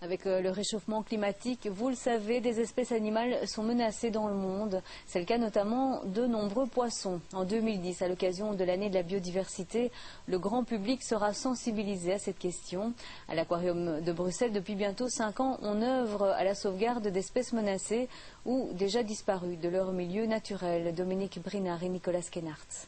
Avec le réchauffement climatique, vous le savez, des espèces animales sont menacées dans le monde. C'est le cas notamment de nombreux poissons. En 2010, à l'occasion de l'année de la biodiversité, le grand public sera sensibilisé à cette question. À l'Aquarium de Bruxelles, depuis bientôt 5 ans, on œuvre à la sauvegarde d'espèces menacées ou déjà disparues de leur milieu naturel. Dominique Brinard et Nicolas Kenhardt.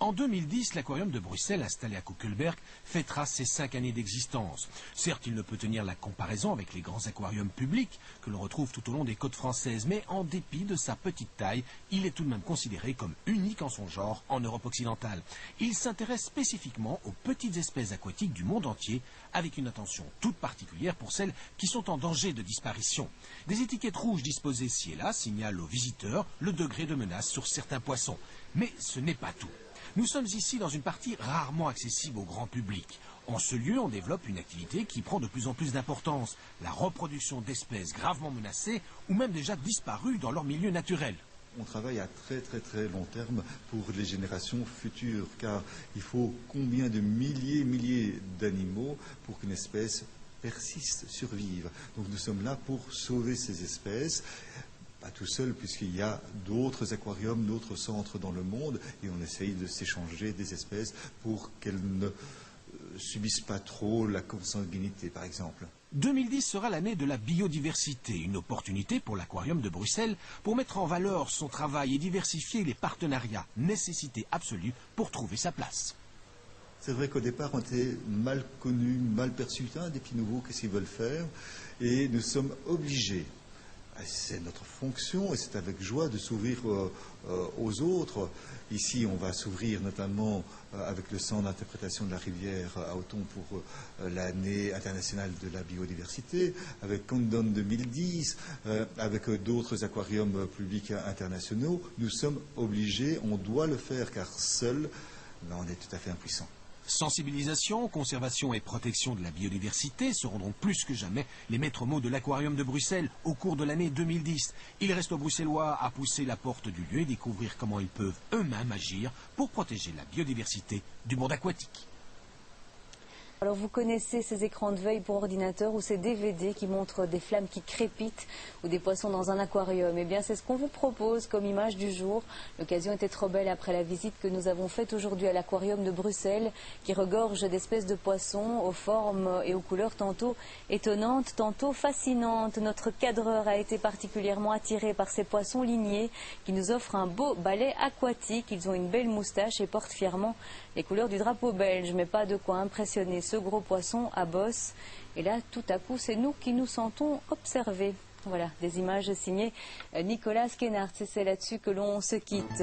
En 2010, l'Aquarium de Bruxelles, installé à Koekelberg, fêtera ses 5 années d'existence. Certes, il ne peut tenir la comparaison avec les grands aquariums publics que l'on retrouve tout au long des côtes françaises, mais en dépit de sa petite taille, il est tout de même considéré comme unique en son genre en Europe occidentale. Il s'intéresse spécifiquement aux petites espèces aquatiques du monde entier, avec une attention toute particulière pour celles qui sont en danger de disparition. Des étiquettes rouges disposées ci et là signalent aux visiteurs le degré de menace sur certains poissons. Mais ce n'est pas tout. Nous sommes ici dans une partie rarement accessible au grand public. En ce lieu, on développe une activité qui prend de plus en plus d'importance, la reproduction d'espèces gravement menacées ou même déjà disparues dans leur milieu naturel. On travaille à très long terme pour les générations futures, car il faut combien de milliers d'animaux pour qu'une espèce persiste, survive. Donc nous sommes là pour sauver ces espèces. Pas tout seul, puisqu'il y a d'autres aquariums, d'autres centres dans le monde, et on essaye de s'échanger des espèces pour qu'elles ne subissent pas trop la consanguinité, par exemple. 2010 sera l'année de la biodiversité, une opportunité pour l'Aquarium de Bruxelles pour mettre en valeur son travail et diversifier les partenariats, nécessité absolue pour trouver sa place. C'est vrai qu'au départ, on était mal connus, mal perçus, des petits nouveaux, qu'est-ce qu'ils veulent faire, et nous sommes obligés. C'est notre fonction et c'est avec joie de s'ouvrir aux autres. Ici, on va s'ouvrir notamment avec le Centre d'interprétation de la rivière à Auton pour l'année internationale de la biodiversité, avec Countdown 2010, avec d'autres aquariums publics internationaux. Nous sommes obligés, on doit le faire car seul, on est tout à fait impuissant. Sensibilisation, conservation et protection de la biodiversité seront donc plus que jamais les maîtres mots de l'Aquarium de Bruxelles au cours de l'année 2010. Il reste aux Bruxellois à pousser la porte du lieu et découvrir comment ils peuvent eux-mêmes agir pour protéger la biodiversité du monde aquatique. Alors vous connaissez ces écrans de veille pour ordinateur ou ces DVD qui montrent des flammes qui crépitent ou des poissons dans un aquarium. Eh bien c'est ce qu'on vous propose comme image du jour. L'occasion était trop belle après la visite que nous avons faite aujourd'hui à l'Aquarium de Bruxelles qui regorge d'espèces de poissons aux formes et aux couleurs tantôt étonnantes, tantôt fascinantes. Notre cadreur a été particulièrement attiré par ces poissons lignés qui nous offrent un beau balai aquatique. Ils ont une belle moustache et portent fièrement les couleurs du drapeau belge, mais pas de quoi impressionner ce gros poisson à bosse. Et là, tout à coup, c'est nous qui nous sentons observés. Voilà, des images signées Nicolas Kenhardt. C'est là-dessus que l'on se quitte.